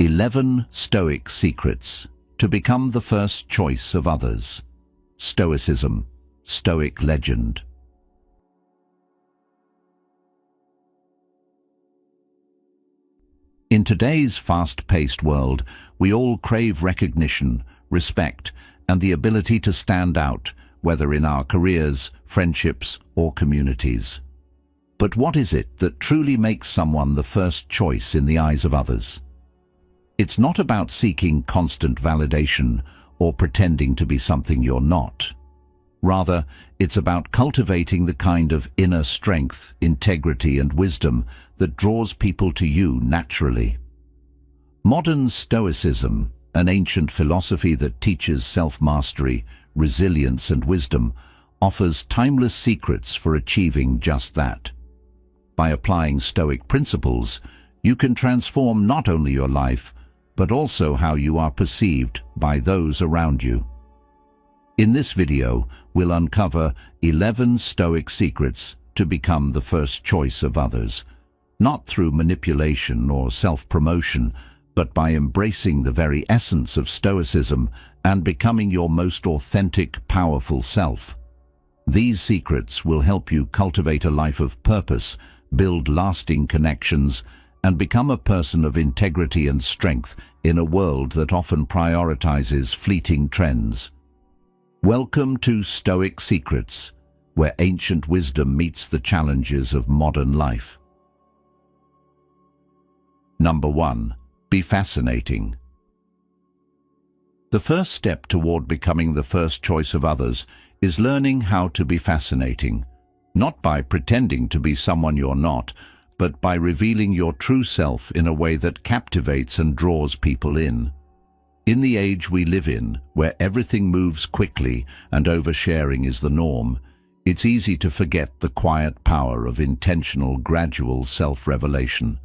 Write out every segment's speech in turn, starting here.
11 Stoic Secrets to Become the First Choice of Others. Stoicism, Stoic Legend. In today's fast-paced world, we all crave recognition, respect, and the ability to stand out, whether in our careers, friendships, or communities. But what is it that truly makes someone the first choice in the eyes of others? It's not about seeking constant validation or pretending to be something you're not. Rather, it's about cultivating the kind of inner strength, integrity, and wisdom that draws people to you naturally. Modern Stoicism, an ancient philosophy that teaches self-mastery, resilience, and wisdom, offers timeless secrets for achieving just that. By applying Stoic principles, you can transform not only your life, but also how you are perceived by those around you. In this video, we'll uncover 11 Stoic secrets to become the first choice of others, not through manipulation or self-promotion, but by embracing the very essence of Stoicism and becoming your most authentic, powerful self. These secrets will help you cultivate a life of purpose, build lasting connections, and become a person of integrity and strength in a world that often prioritizes fleeting trends. Welcome to Stoic Secrets, where ancient wisdom meets the challenges of modern life. Number 1. Be fascinating. The first step toward becoming the first choice of others is learning how to be fascinating, not by pretending to be someone you're not, but by revealing your true self in a way that captivates and draws people in. In the age we live in, where everything moves quickly and oversharing is the norm, it's easy to forget the quiet power of intentional, gradual self-revelation.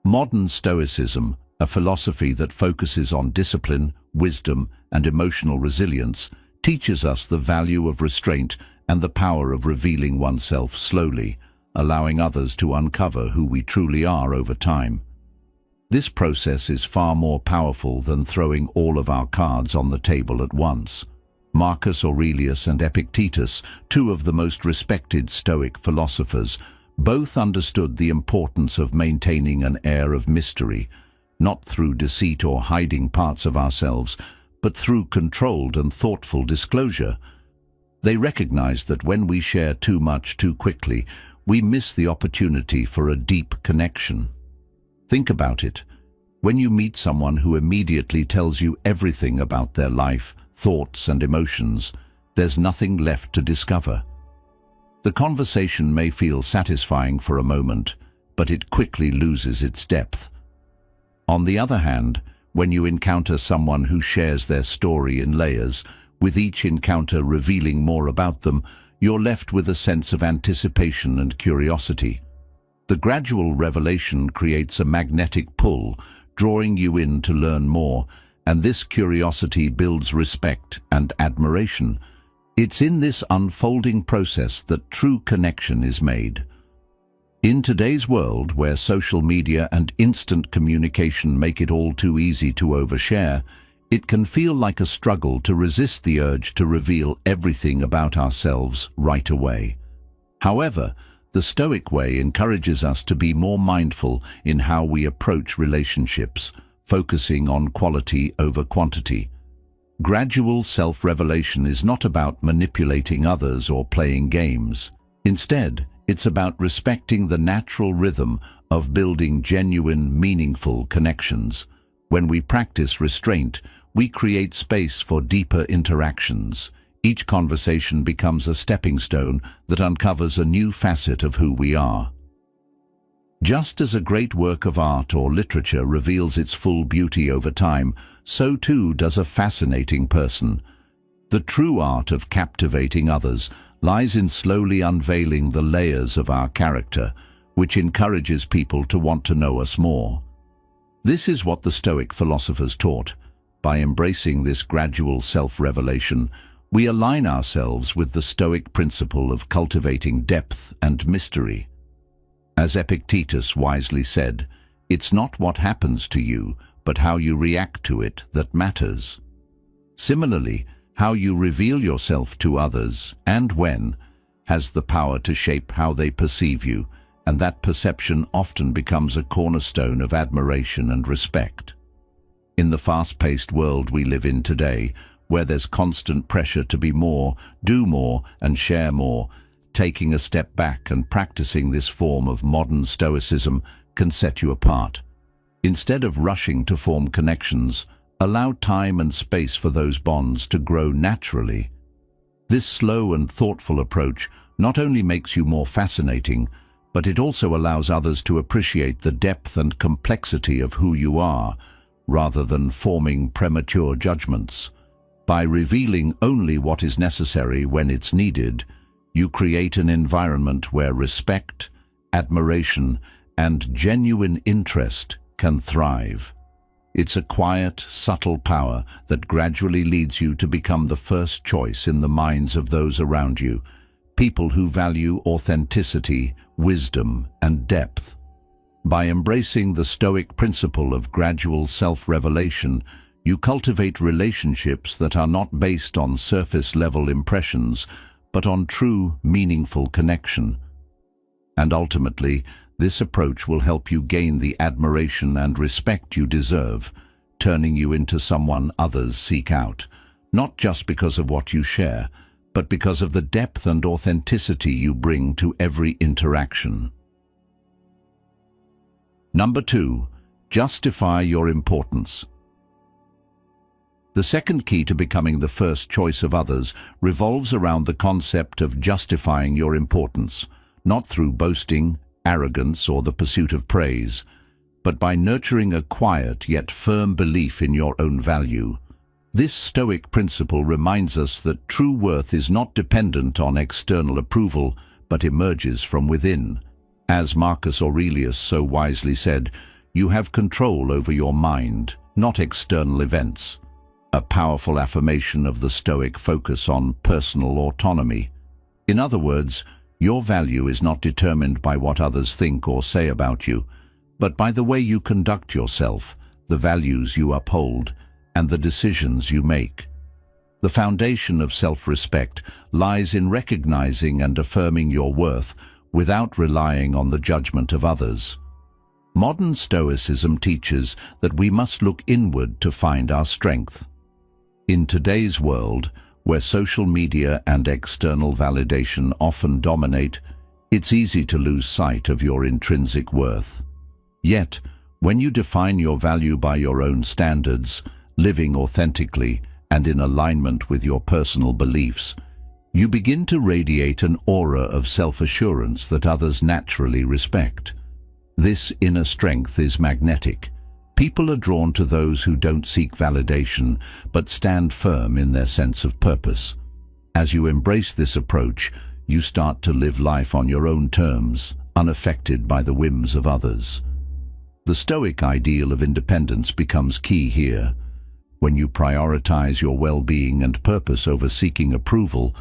Modern Stoicism, a philosophy that focuses on discipline, wisdom, and emotional resilience, teaches us the value of restraint and the power of revealing oneself slowly, allowing others to uncover who we truly are over time. This process is far more powerful than throwing all of our cards on the table at once. Marcus Aurelius and Epictetus, two of the most respected Stoic philosophers, both understood the importance of maintaining an air of mystery, not through deceit or hiding parts of ourselves, but through controlled and thoughtful disclosure. They recognized that when we share too much too quickly, we miss the opportunity for a deep connection. Think about it. When you meet someone who immediately tells you everything about their life, thoughts, and emotions, there's nothing left to discover. The conversation may feel satisfying for a moment, but it quickly loses its depth. On the other hand, when you encounter someone who shares their story in layers, with each encounter revealing more about them, you're left with a sense of anticipation and curiosity. The gradual revelation creates a magnetic pull, drawing you in to learn more, and this curiosity builds respect and admiration. It's in this unfolding process that true connection is made. In today's world, where social media and instant communication make it all too easy to overshare, it can feel like a struggle to resist the urge to reveal everything about ourselves right away. However, the Stoic way encourages us to be more mindful in how we approach relationships, focusing on quality over quantity. Gradual self-revelation is not about manipulating others or playing games. Instead, it's about respecting the natural rhythm of building genuine, meaningful connections. When we practice restraint, we create space for deeper interactions. Each conversation becomes a stepping stone that uncovers a new facet of who we are. Just as a great work of art or literature reveals its full beauty over time, so too does a fascinating person. The true art of captivating others lies in slowly unveiling the layers of our character, which encourages people to want to know us more. This is what the Stoic philosophers taught. By embracing this gradual self-revelation, we align ourselves with the Stoic principle of cultivating depth and mystery. As Epictetus wisely said, "It's not what happens to you, but how you react to it that matters. Similarly, how you reveal yourself to others, and when, has the power to shape how they perceive you, and that perception often becomes a cornerstone of admiration and respect. In the fast-paced world we live in today, where there's constant pressure to be more, do more, and share more, taking a step back and practicing this form of modern Stoicism can set you apart. Instead of rushing to form connections, allow time and space for those bonds to grow naturally. This slow and thoughtful approach not only makes you more fascinating, but it also allows others to appreciate the depth and complexity of who you are, rather than forming premature judgments. By revealing only what is necessary when it's needed, you create an environment where respect, admiration, and genuine interest can thrive. It's a quiet, subtle power that gradually leads you to become the first choice in the minds of those around you, people who value authenticity, wisdom, and depth. By embracing the Stoic principle of gradual self-revelation, you cultivate relationships that are not based on surface-level impressions, but on true, meaningful connection. And ultimately, this approach will help you gain the admiration and respect you deserve, turning you into someone others seek out, not just because of what you share, but because of the depth and authenticity you bring to every interaction. Number 2, justify your importance. The second key to becoming the first choice of others revolves around the concept of justifying your importance, not through boasting, arrogance, or the pursuit of praise, but by nurturing a quiet yet firm belief in your own value. This Stoic principle reminds us that true worth is not dependent on external approval, but emerges from within. As Marcus Aurelius so wisely said, you have control over your mind, not external events. A powerful affirmation of the Stoic focus on personal autonomy. In other words, your value is not determined by what others think or say about you, but by the way you conduct yourself, the values you uphold, and the decisions you make. The foundation of self-respect lies in recognizing and affirming your worth without relying on the judgment of others. Modern Stoicism teaches that we must look inward to find our strength. In today's world, where social media and external validation often dominate, it's easy to lose sight of your intrinsic worth. Yet, when you define your value by your own standards, living authentically and in alignment with your personal beliefs, you begin to radiate an aura of self-assurance that others naturally respect. This inner strength is magnetic. People are drawn to those who don't seek validation, but stand firm in their sense of purpose. As you embrace this approach, you start to live life on your own terms, unaffected by the whims of others. The Stoic ideal of independence becomes key here. When you prioritize your well-being and purpose over seeking approval,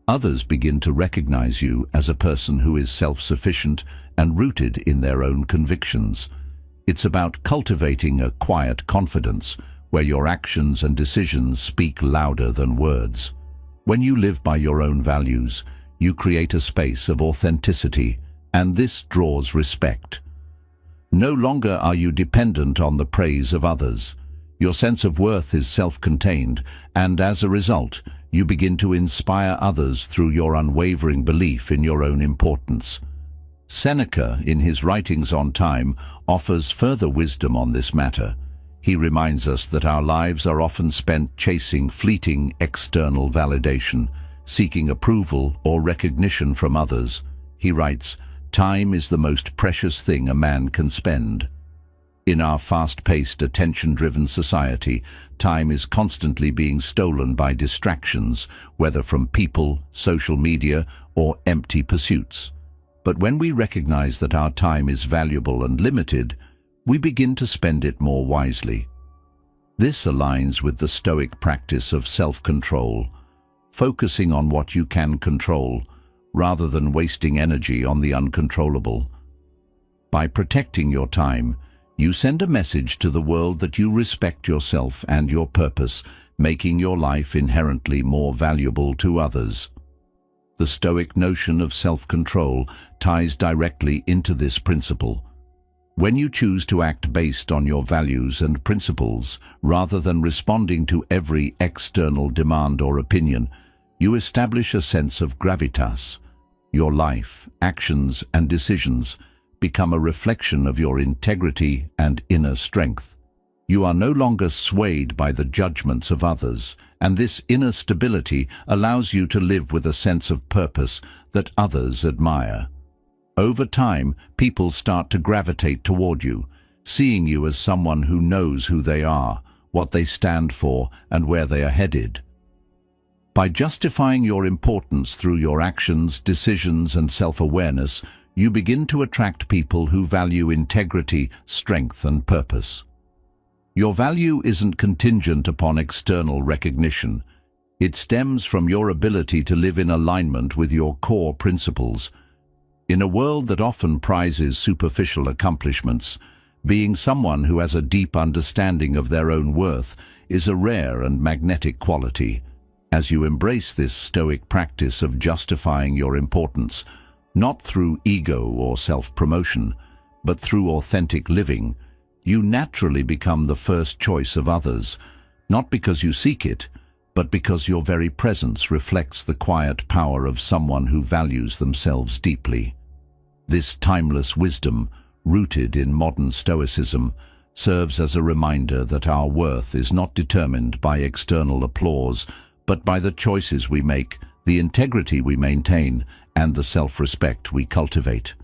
others begin to recognize you as a person who is self-sufficient and rooted in their own convictions. It's about cultivating a quiet confidence where your actions and decisions speak louder than words. When you live by your own values, you create a space of authenticity, and this draws respect. No longer are you dependent on the praise of others. Your sense of worth is self-contained, and as a result, you begin to inspire others through your unwavering belief in your own importance. Seneca, in his writings on time, offers further wisdom on this matter. He reminds us that our lives are often spent chasing fleeting external validation, seeking approval or recognition from others. He writes, "Time is the most precious thing a man can spend." In our fast-paced, attention-driven society, time is constantly being stolen by distractions, whether from people, social media, or empty pursuits. But when we recognize that our time is valuable and limited, we begin to spend it more wisely. This aligns with the Stoic practice of self-control, focusing on what you can control, rather than wasting energy on the uncontrollable. By protecting your time, You send a message to the world that you respect yourself and your purpose, making your life inherently more valuable to others. The Stoic notion of self-control ties directly into this principle. When you choose to act based on your values and principles, rather than responding to every external demand or opinion, you establish a sense of gravitas. Your life, actions, and decisions become a reflection of your integrity and inner strength. You are no longer swayed by the judgments of others, and this inner stability allows you to live with a sense of purpose that others admire. Over time, people start to gravitate toward you, seeing you as someone who knows who they are, what they stand for, and where they are headed. By justifying your importance through your actions, decisions, and self-awareness, you begin to attract people who value integrity, strength, and purpose. Your value isn't contingent upon external recognition. It stems from your ability to live in alignment with your core principles. In a world that often prizes superficial accomplishments, being someone who has a deep understanding of their own worth is a rare and magnetic quality. As you embrace this Stoic practice of justifying your importance, not through ego or self-promotion, but through authentic living, you naturally become the first choice of others, not because you seek it, but because your very presence reflects the quiet power of someone who values themselves deeply. This timeless wisdom, rooted in modern Stoicism, serves as a reminder that our worth is not determined by external applause, but by the choices we make, the integrity we maintain, and the self-respect we cultivate.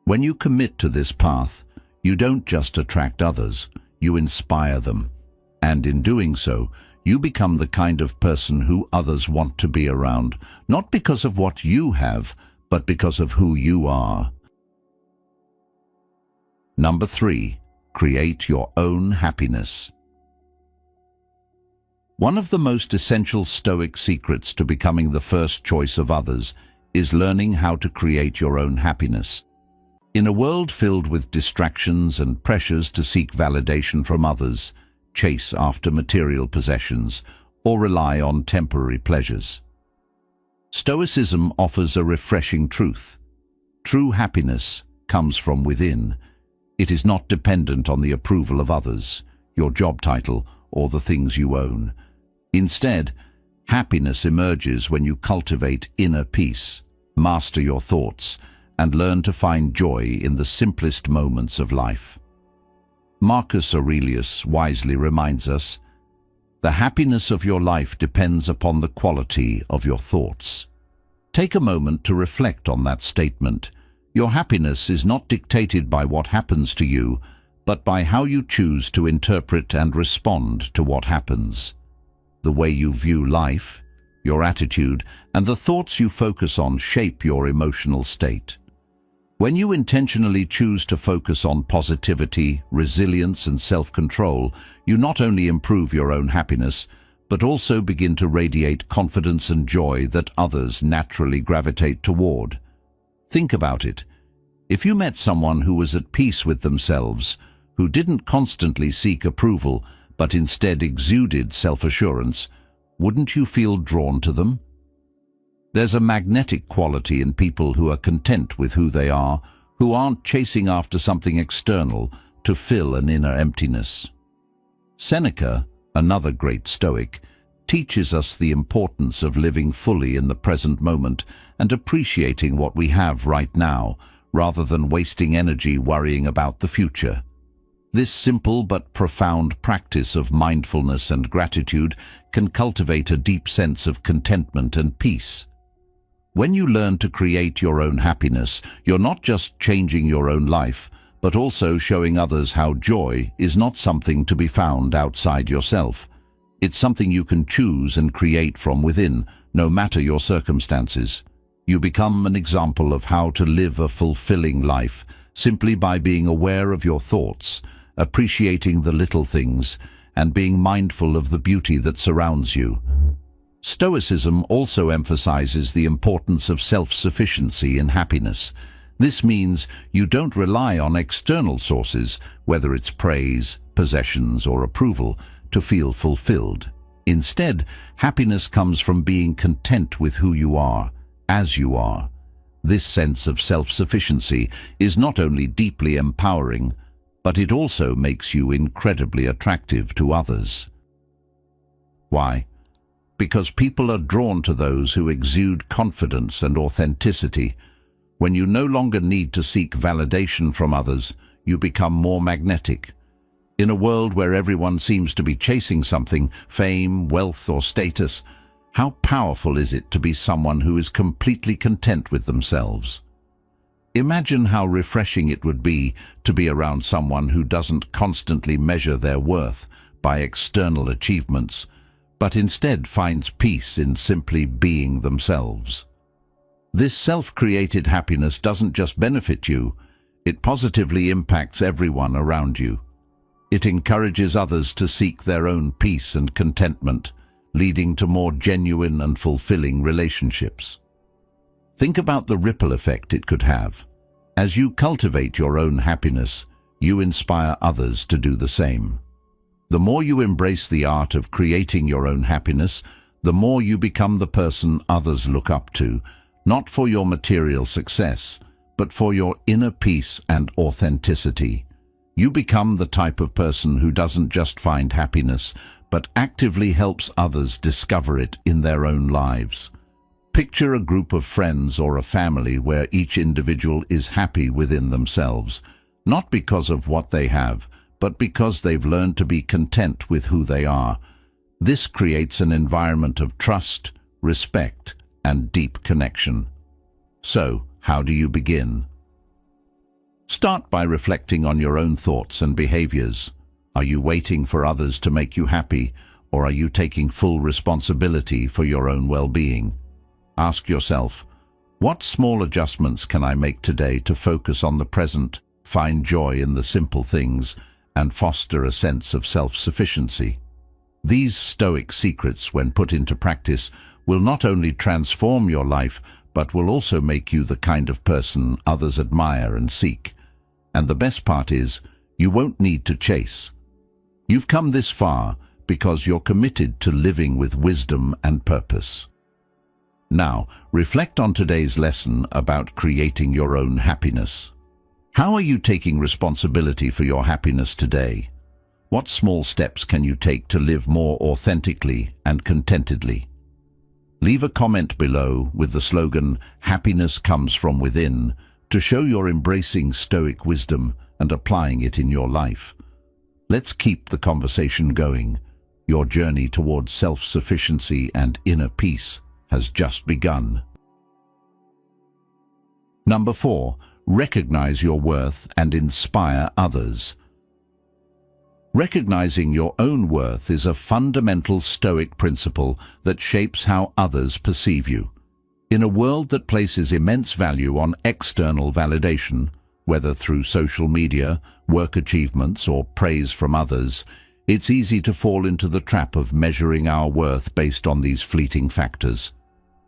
When you commit to this path, you don't just attract others, you inspire them. And in doing so, you become the kind of person who others want to be around, not because of what you have, but because of who you are. Number 3. Create your own happiness. One of the most essential Stoic secrets to becoming the first choice of others is learning how to create your own happiness. In a world filled with distractions and pressures to seek validation from others, chase after material possessions, or rely on temporary pleasures, Stoicism offers a refreshing truth. True happiness comes from within. It is not dependent on the approval of others, your job title, or the things you own. Instead, happiness emerges when you cultivate inner peace, master your thoughts, and learn to find joy in the simplest moments of life. Marcus Aurelius wisely reminds us, "The happiness of your life depends upon the quality of your thoughts." Take a moment to reflect on that statement. Your happiness is not dictated by what happens to you, but by how you choose to interpret and respond to what happens. The way you view life, your attitude, and the thoughts you focus on shape your emotional state. When you intentionally choose to focus on positivity, resilience, and self-control, you not only improve your own happiness, but also begin to radiate confidence and joy that others naturally gravitate toward. Think about it. If you met someone who was at peace with themselves, who didn't constantly seek approval, but instead exuded self-assurance, wouldn't you feel drawn to them? There's a magnetic quality in people who are content with who they are, who aren't chasing after something external to fill an inner emptiness. Seneca, another great Stoic, teaches us the importance of living fully in the present moment and appreciating what we have right now, rather than wasting energy worrying about the future. This simple but profound practice of mindfulness and gratitude can cultivate a deep sense of contentment and peace. When you learn to create your own happiness, you're not just changing your own life, but also showing others how joy is not something to be found outside yourself. It's something you can choose and create from within, no matter your circumstances. You become an example of how to live a fulfilling life simply by being aware of your thoughts, appreciating the little things, and being mindful of the beauty that surrounds you. Stoicism also emphasizes the importance of self-sufficiency in happiness. This means you don't rely on external sources, whether it's praise, possessions, or approval, to feel fulfilled. Instead, happiness comes from being content with who you are, as you are. This sense of self-sufficiency is not only deeply empowering, but it also makes you incredibly attractive to others. Why? Because people are drawn to those who exude confidence and authenticity. When you no longer need to seek validation from others, you become more magnetic. In a world where everyone seems to be chasing something, fame, wealth, or status, how powerful is it to be someone who is completely content with themselves? Imagine how refreshing it would be to be around someone who doesn't constantly measure their worth by external achievements, but instead finds peace in simply being themselves. This self-created happiness doesn't just benefit you, it positively impacts everyone around you. It encourages others to seek their own peace and contentment, leading to more genuine and fulfilling relationships. Think about the ripple effect it could have. As you cultivate your own happiness, you inspire others to do the same. The more you embrace the art of creating your own happiness, the more you become the person others look up to, not for your material success, but for your inner peace and authenticity. You become the type of person who doesn't just find happiness, but actively helps others discover it in their own lives. Picture a group of friends or a family where each individual is happy within themselves, not because of what they have, but because they've learned to be content with who they are. This creates an environment of trust, respect, and deep connection. So, how do you begin? Start by reflecting on your own thoughts and behaviors. Are you waiting for others to make you happy, or are you taking full responsibility for your own well-being? Ask yourself, what small adjustments can I make today to focus on the present, find joy in the simple things, and foster a sense of self-sufficiency? These Stoic secrets, when put into practice, will not only transform your life, but will also make you the kind of person others admire and seek. And the best part is, you won't need to chase. You've come this far because you're committed to living with wisdom and purpose. Now, reflect on today's lesson about creating your own happiness. How are you taking responsibility for your happiness today? What small steps can you take to live more authentically and contentedly? Leave a comment below with the slogan, "Happiness comes from within," to show you're embracing Stoic wisdom and applying it in your life. Let's keep the conversation going. Your journey towards self-sufficiency and inner peace has just begun. Number 4, recognize your worth and inspire others. Recognizing your own worth is a fundamental Stoic principle that shapes how others perceive you. In a world that places immense value on external validation, whether through social media, work achievements, or praise from others, it's easy to fall into the trap of measuring our worth based on these fleeting factors.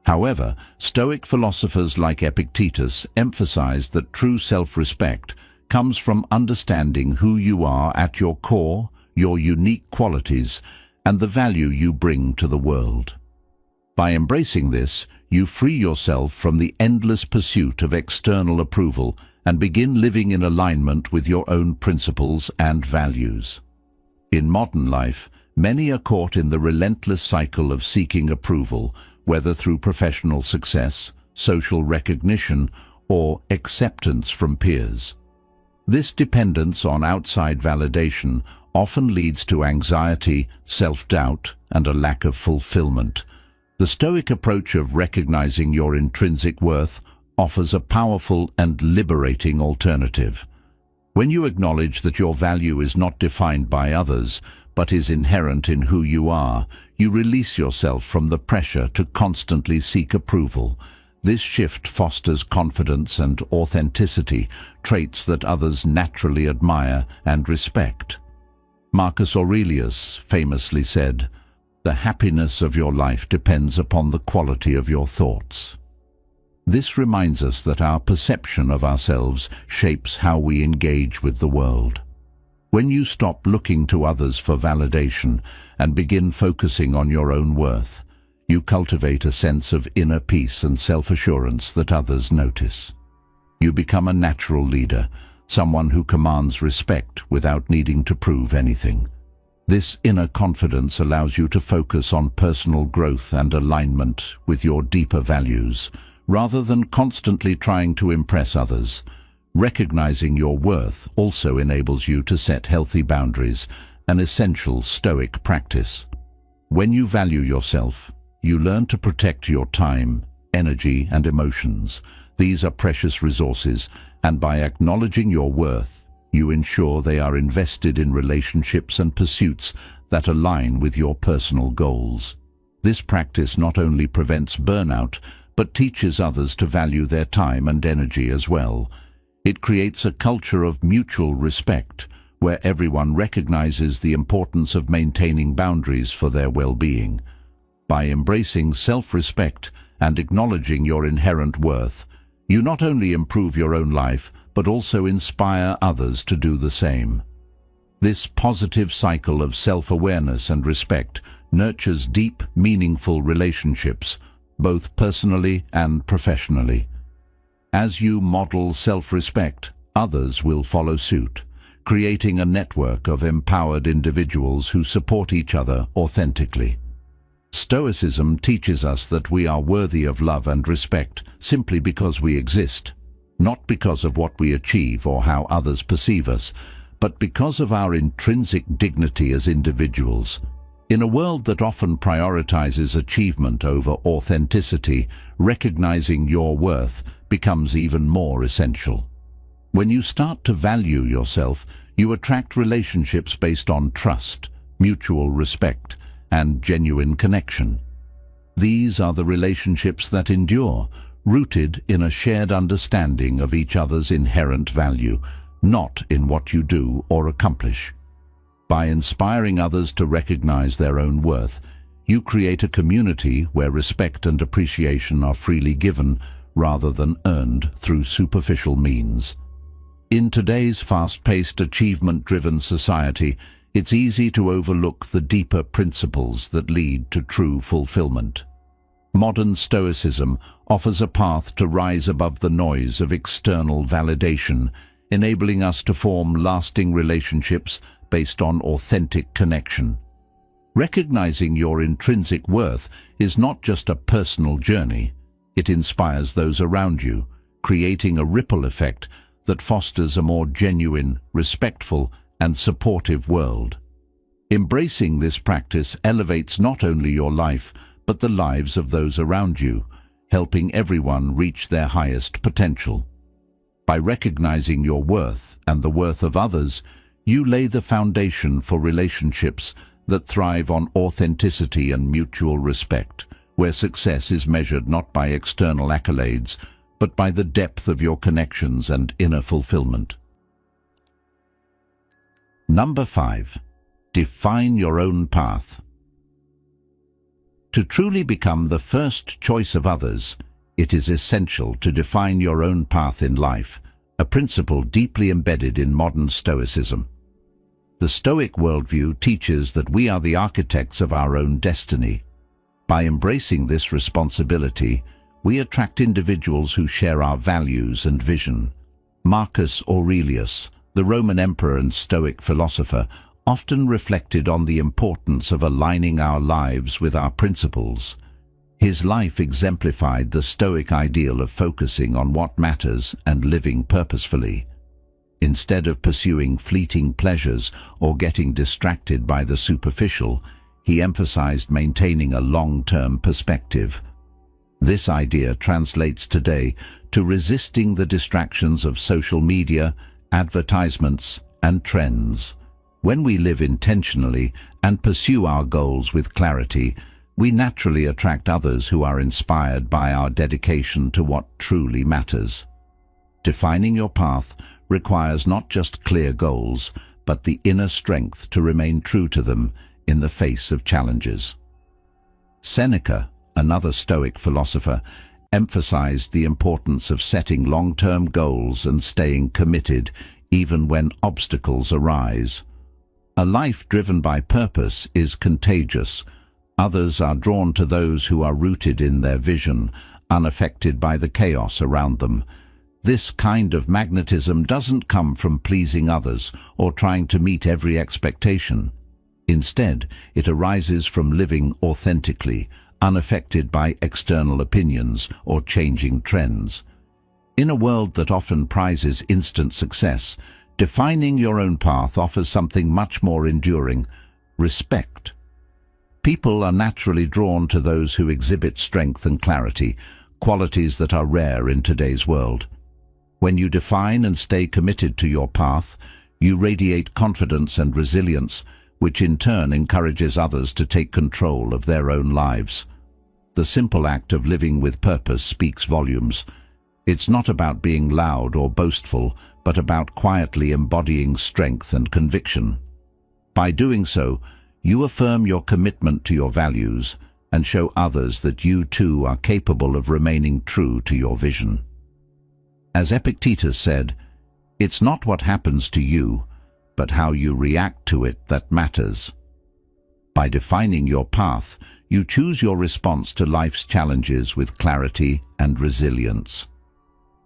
However, Stoic philosophers like Epictetus emphasize that true self-respect comes from understanding who you are at your core, your unique qualities, and the value you bring to the world. By embracing this, you free yourself from the endless pursuit of external approval and begin living in alignment with your own principles and values. In modern life, many are caught in the relentless cycle of seeking approval, whether through professional success, social recognition, or acceptance from peers. This dependence on outside validation often leads to anxiety, self-doubt, and a lack of fulfillment. The Stoic approach of recognizing your intrinsic worth offers a powerful and liberating alternative. When you acknowledge that your value is not defined by others, but is inherent in who you are, you release yourself from the pressure to constantly seek approval. This shift fosters confidence and authenticity, traits that others naturally admire and respect. Marcus Aurelius famously said, "The happiness of your life depends upon the quality of your thoughts." This reminds us that our perception of ourselves shapes how we engage with the world. When you stop looking to others for validation and begin focusing on your own worth, you cultivate a sense of inner peace and self-assurance that others notice. You become a natural leader, someone who commands respect without needing to prove anything. This inner confidence allows you to focus on personal growth and alignment with your deeper values, rather than constantly trying to impress others. Recognizing your worth also enables you to set healthy boundaries, an essential Stoic practice. When you value yourself, you learn to protect your time, energy, and emotions. These are precious resources, and by acknowledging your worth, you ensure they are invested in relationships and pursuits that align with your personal goals. This practice not only prevents burnout, but teaches others to value their time and energy as well. It creates a culture of mutual respect, where everyone recognizes the importance of maintaining boundaries for their well-being. By embracing self-respect and acknowledging your inherent worth, you not only improve your own life, but also inspire others to do the same. This positive cycle of self-awareness and respect nurtures deep, meaningful relationships, both personally and professionally. As you model self-respect, others will follow suit, creating a network of empowered individuals who support each other authentically. Stoicism teaches us that we are worthy of love and respect simply because we exist, not because of what we achieve or how others perceive us, but because of our intrinsic dignity as individuals. In a world that often prioritizes achievement over authenticity, recognizing your worth becomes even more essential. When you start to value yourself, you attract relationships based on trust, mutual respect, and genuine connection. These are the relationships that endure, rooted in a shared understanding of each other's inherent value, not in what you do or accomplish. By inspiring others to recognize their own worth, you create a community where respect and appreciation are freely given rather than earned through superficial means. In today's fast-paced, achievement-driven society, it's easy to overlook the deeper principles that lead to true fulfillment. Modern Stoicism offers a path to rise above the noise of external validation, enabling us to form lasting relationships based on authentic connection. Recognizing your intrinsic worth is not just a personal journey. It inspires those around you, creating a ripple effect that fosters a more genuine, respectful, and supportive world. Embracing this practice elevates not only your life, but the lives of those around you, helping everyone reach their highest potential. By recognizing your worth and the worth of others, you lay the foundation for relationships that thrive on authenticity and mutual respect, where success is measured not by external accolades, but by the depth of your connections and inner fulfillment. Number 5. Define your own path. To truly become the first choice of others, it is essential to define your own path in life, a principle deeply embedded in modern Stoicism. The Stoic worldview teaches that we are the architects of our own destiny. By embracing this responsibility, we attract individuals who share our values and vision. Marcus Aurelius, the Roman emperor and Stoic philosopher, often reflected on the importance of aligning our lives with our principles. His life exemplified the Stoic ideal of focusing on what matters and living purposefully. Instead of pursuing fleeting pleasures or getting distracted by the superficial, he emphasized maintaining a long-term perspective. This idea translates today to resisting the distractions of social media, advertisements, and trends. When we live intentionally and pursue our goals with clarity, we naturally attract others who are inspired by our dedication to what truly matters. Defining your path requires not just clear goals, but the inner strength to remain true to them in the face of challenges. Seneca, another Stoic philosopher, emphasized the importance of setting long-term goals and staying committed even when obstacles arise. A life driven by purpose is contagious. Others are drawn to those who are rooted in their vision, unaffected by the chaos around them. This kind of magnetism doesn't come from pleasing others or trying to meet every expectation. Instead, it arises from living authentically, unaffected by external opinions or changing trends. In a world that often prizes instant success, defining your own path offers something much more enduring: respect. People are naturally drawn to those who exhibit strength and clarity, qualities that are rare in today's world. When you define and stay committed to your path, you radiate confidence and resilience, which in turn encourages others to take control of their own lives. The simple act of living with purpose speaks volumes. It's not about being loud or boastful, but about quietly embodying strength and conviction. By doing so, you affirm your commitment to your values and show others that you too are capable of remaining true to your vision. As Epictetus said, "It's not what happens to you, but how you react to it that matters." By defining your path, you choose your response to life's challenges with clarity and resilience.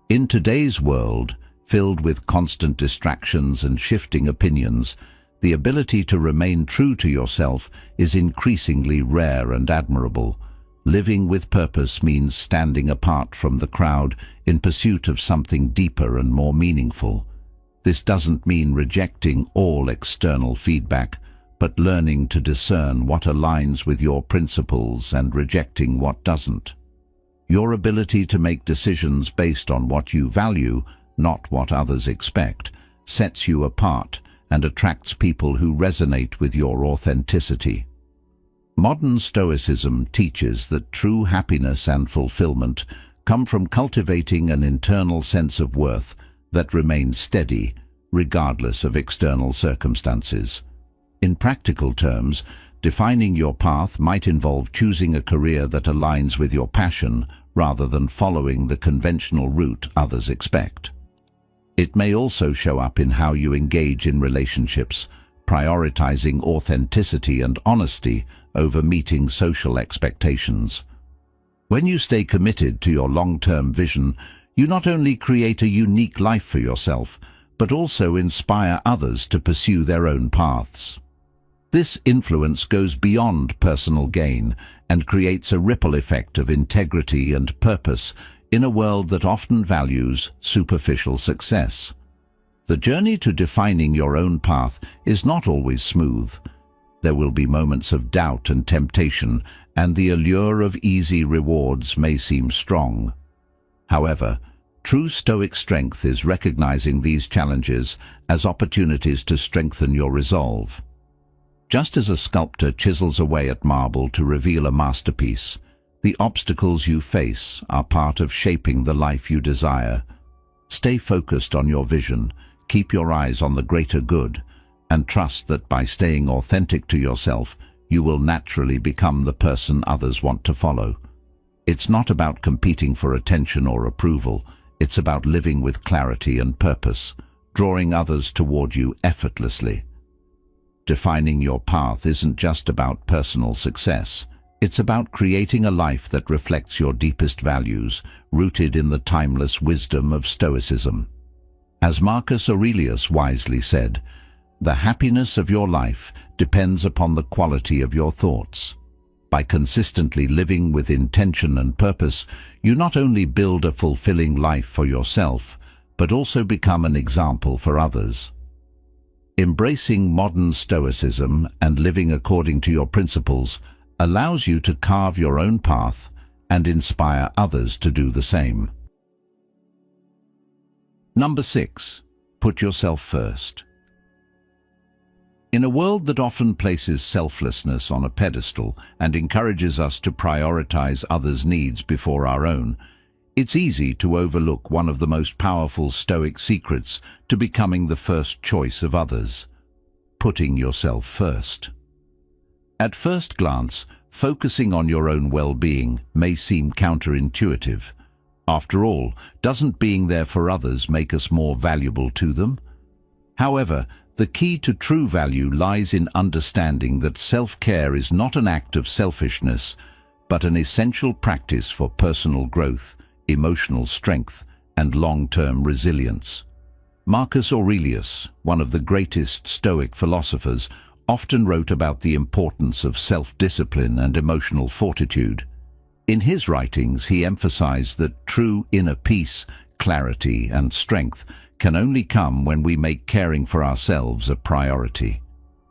In today's world, filled with constant distractions and shifting opinions, the ability to remain true to yourself is increasingly rare and admirable. Living with purpose means standing apart from the crowd in pursuit of something deeper and more meaningful. This doesn't mean rejecting all external feedback, but learning to discern what aligns with your principles and rejecting what doesn't. Your ability to make decisions based on what you value, not what others expect, sets you apart and attracts people who resonate with your authenticity. Modern Stoicism teaches that true happiness and fulfillment come from cultivating an internal sense of worth that remains steady, regardless of external circumstances. In practical terms, defining your path might involve choosing a career that aligns with your passion rather than following the conventional route others expect. It may also show up in how you engage in relationships, prioritizing authenticity and honesty over meeting social expectations. When you stay committed to your long-term vision, you not only create a unique life for yourself, but also inspire others to pursue their own paths. This influence goes beyond personal gain and creates a ripple effect of integrity and purpose in a world that often values superficial success. The journey to defining your own path is not always smooth. There will be moments of doubt and temptation, and the allure of easy rewards may seem strong. However, true Stoic strength is recognizing these challenges as opportunities to strengthen your resolve. Just as a sculptor chisels away at marble to reveal a masterpiece, the obstacles you face are part of shaping the life you desire. Stay focused on your vision, keep your eyes on the greater good, and trust that by staying authentic to yourself, you will naturally become the person others want to follow. It's not about competing for attention or approval. It's about living with clarity and purpose, drawing others toward you effortlessly. Defining your path isn't just about personal success. It's about creating a life that reflects your deepest values, rooted in the timeless wisdom of Stoicism. As Marcus Aurelius wisely said, "The happiness of your life depends upon the quality of your thoughts." By consistently living with intention and purpose, you not only build a fulfilling life for yourself, but also become an example for others. Embracing modern Stoicism and living according to your principles allows you to carve your own path and inspire others to do the same. Number 6. Put yourself first. In a world that often places selflessness on a pedestal and encourages us to prioritize others' needs before our own, it's easy to overlook one of the most powerful Stoic secrets to becoming the first choice of others: putting yourself first. At first glance, focusing on your own well-being may seem counterintuitive. After all, doesn't being there for others make us more valuable to them? However, the key to true value lies in understanding that self-care is not an act of selfishness, but an essential practice for personal growth, emotional strength, and long-term resilience. Marcus Aurelius, one of the greatest Stoic philosophers, often wrote about the importance of self-discipline and emotional fortitude. In his writings, he emphasized that true inner peace, clarity, and strength can only come when we make caring for ourselves a priority.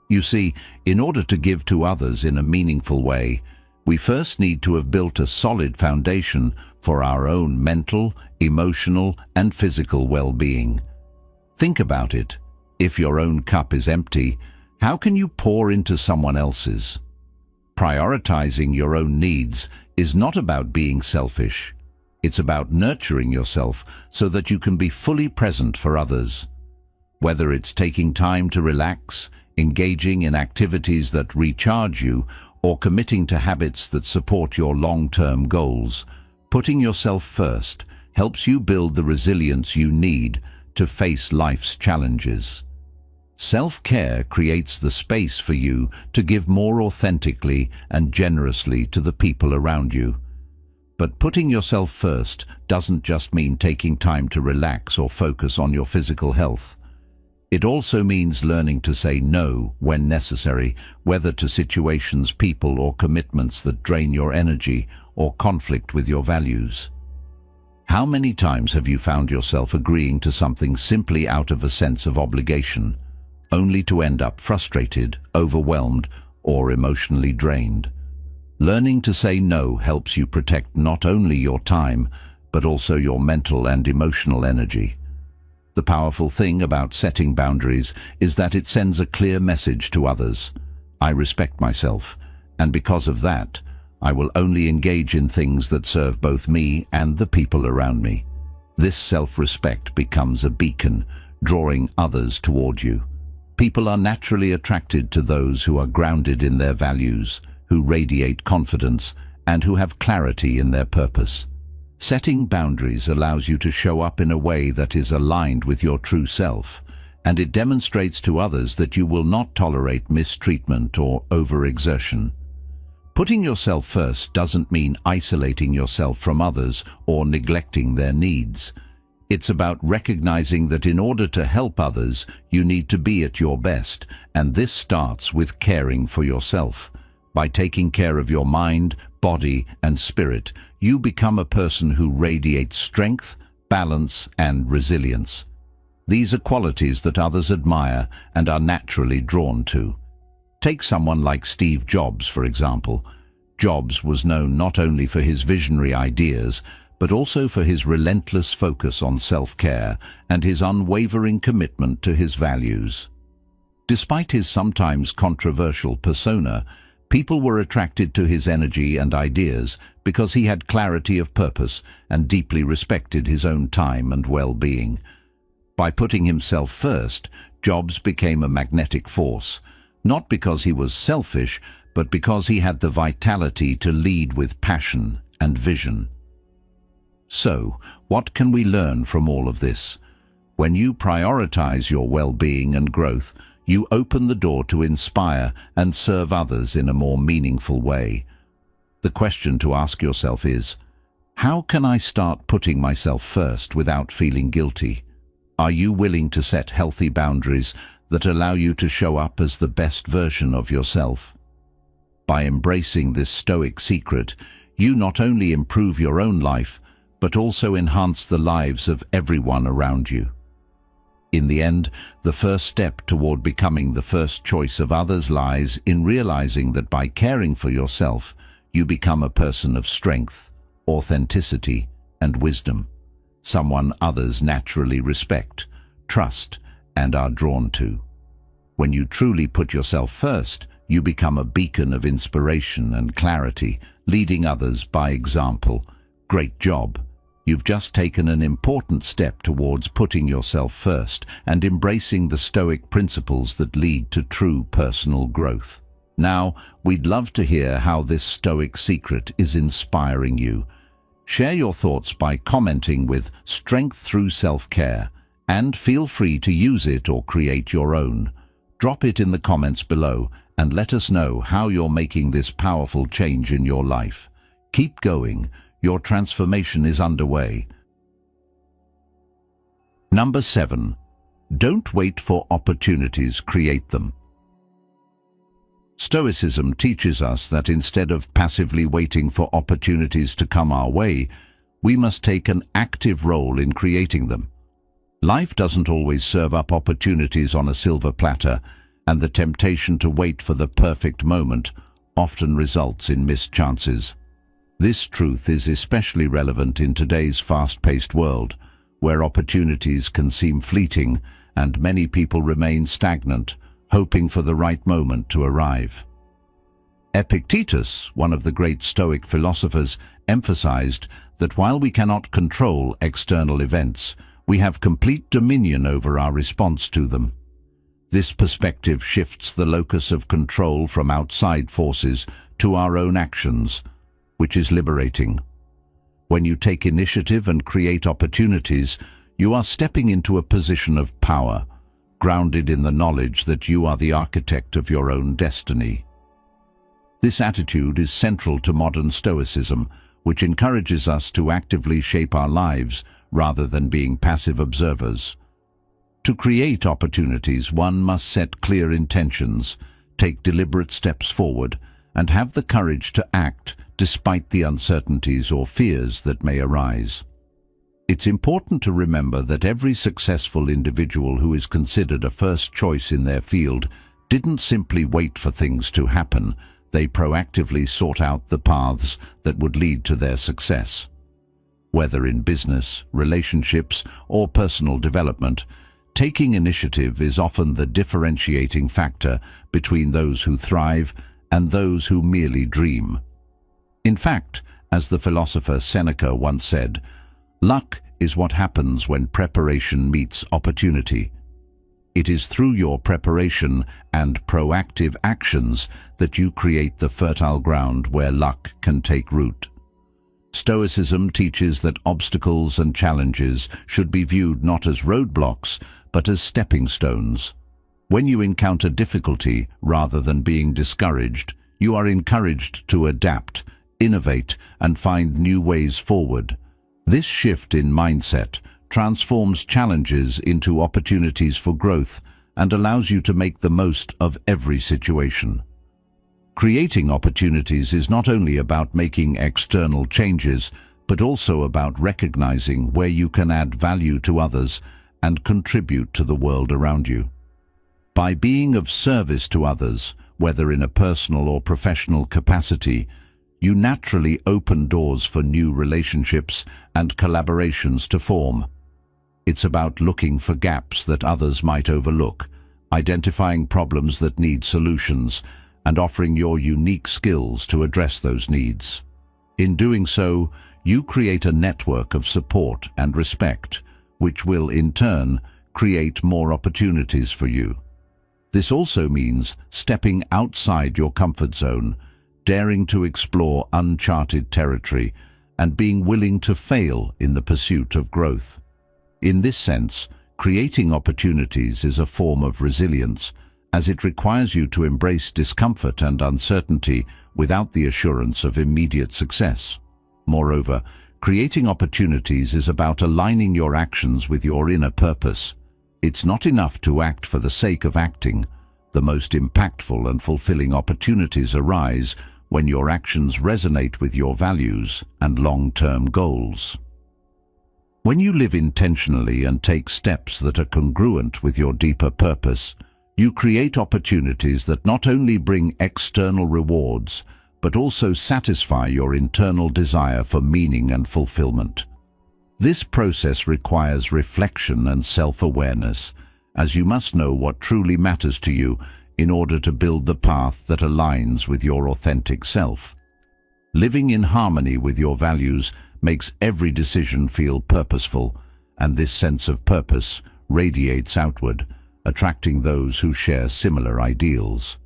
You see, in order to give to others in a meaningful way, we first need to have built a solid foundation for our own mental, emotional, and physical well-being. Think about it. If your own cup is empty, how can you pour into someone else's? Prioritizing your own needs is not about being selfish. It's about nurturing yourself so that you can be fully present for others. Whether it's taking time to relax, engaging in activities that recharge you, or committing to habits that support your long-term goals, putting yourself first helps you build the resilience you need to face life's challenges. Self-care creates the space for you to give more authentically and generously to the people around you. But putting yourself first doesn't just mean taking time to relax or focus on your physical health. It also means learning to say no when necessary, whether to situations, people, or commitments that drain your energy or conflict with your values. How many times have you found yourself agreeing to something simply out of a sense of obligation, only to end up frustrated, overwhelmed, or emotionally drained? Learning to say no helps you protect not only your time, but also your mental and emotional energy. The powerful thing about setting boundaries is that it sends a clear message to others. I respect myself, and because of that, I will only engage in things that serve both me and the people around me. This self-respect becomes a beacon, drawing others toward you. People are naturally attracted to those who are grounded in their values, who radiate confidence, and who have clarity in their purpose. Setting boundaries allows you to show up in a way that is aligned with your true self, and it demonstrates to others that you will not tolerate mistreatment or overexertion. Putting yourself first doesn't mean isolating yourself from others or neglecting their needs. It's about recognizing that in order to help others, you need to be at your best, and this starts with caring for yourself. By taking care of your mind, body, and spirit, you become a person who radiates strength, balance, and resilience. These are qualities that others admire and are naturally drawn to. Take someone like Steve Jobs, for example. Jobs was known not only for his visionary ideas, but also for his relentless focus on self-care and his unwavering commitment to his values. Despite his sometimes controversial persona, people were attracted to his energy and ideas because he had clarity of purpose and deeply respected his own time and well-being. By putting himself first, Jobs became a magnetic force, not because he was selfish, but because he had the vitality to lead with passion and vision. So, what can we learn from all of this? When you prioritize your well-being and growth, you open the door to inspire and serve others in a more meaningful way. The question to ask yourself is, how can I start putting myself first without feeling guilty? Are you willing to set healthy boundaries that allow you to show up as the best version of yourself? By embracing this Stoic secret, you not only improve your own life, but also enhance the lives of everyone around you. In the end, the first step toward becoming the first choice of others lies in realizing that by caring for yourself, you become a person of strength, authenticity, and wisdom, someone others naturally respect, trust, and are drawn to. When you truly put yourself first, you become a beacon of inspiration and clarity, leading others by example. Great job! You've just taken an important step towards putting yourself first and embracing the Stoic principles that lead to true personal growth. Now, we'd love to hear how this Stoic secret is inspiring you. Share your thoughts by commenting with "Strength through self-care" and feel free to use it or create your own. Drop it in the comments below and let us know how you're making this powerful change in your life. Keep going. Your transformation is underway. Number 7. Don't wait for opportunities, create them. Stoicism teaches us that instead of passively waiting for opportunities to come our way, we must take an active role in creating them. Life doesn't always serve up opportunities on a silver platter, and the temptation to wait for the perfect moment often results in missed chances. This truth is especially relevant in today's fast-paced world, where opportunities can seem fleeting and many people remain stagnant, hoping for the right moment to arrive. Epictetus, one of the great Stoic philosophers, emphasized that while we cannot control external events, we have complete dominion over our response to them. This perspective shifts the locus of control from outside forces to our own actions, which is liberating. When you take initiative and create opportunities, you are stepping into a position of power, grounded in the knowledge that you are the architect of your own destiny. This attitude is central to modern Stoicism, which encourages us to actively shape our lives rather than being passive observers. To create opportunities, one must set clear intentions, take deliberate steps forward, and have the courage to act despite the uncertainties or fears that may arise. It's important to remember that every successful individual who is considered a first choice in their field didn't simply wait for things to happen. They proactively sought out the paths that would lead to their success. Whether in business, relationships, or personal development, taking initiative is often the differentiating factor between those who thrive and those who merely dream. In fact, as the philosopher Seneca once said, "Luck is what happens when preparation meets opportunity." It is through your preparation and proactive actions that you create the fertile ground where luck can take root. Stoicism teaches that obstacles and challenges should be viewed not as roadblocks, but as stepping stones. When you encounter difficulty, rather than being discouraged, you are encouraged to adapt, innovate, and find new ways forward. This shift in mindset transforms challenges into opportunities for growth and allows you to make the most of every situation. Creating opportunities is not only about making external changes, but also about recognizing where you can add value to others and contribute to the world around you. By being of service to others, whether in a personal or professional capacity, you naturally open doors for new relationships and collaborations to form. It's about looking for gaps that others might overlook, identifying problems that need solutions, and offering your unique skills to address those needs. In doing so, you create a network of support and respect, which will, in turn, create more opportunities for you. This also means stepping outside your comfort zone, daring to explore uncharted territory, and being willing to fail in the pursuit of growth. In this sense, creating opportunities is a form of resilience, as it requires you to embrace discomfort and uncertainty without the assurance of immediate success. Moreover, creating opportunities is about aligning your actions with your inner purpose. It's not enough to act for the sake of acting. The most impactful and fulfilling opportunities arise when your actions resonate with your values and long-term goals. When you live intentionally and take steps that are congruent with your deeper purpose, you create opportunities that not only bring external rewards, but also satisfy your internal desire for meaning and fulfillment. This process requires reflection and self-awareness, as you must know what truly matters to you in order to build the path that aligns with your authentic self. Living in harmony with your values makes every decision feel purposeful, and this sense of purpose radiates outward, attracting those who share similar ideals.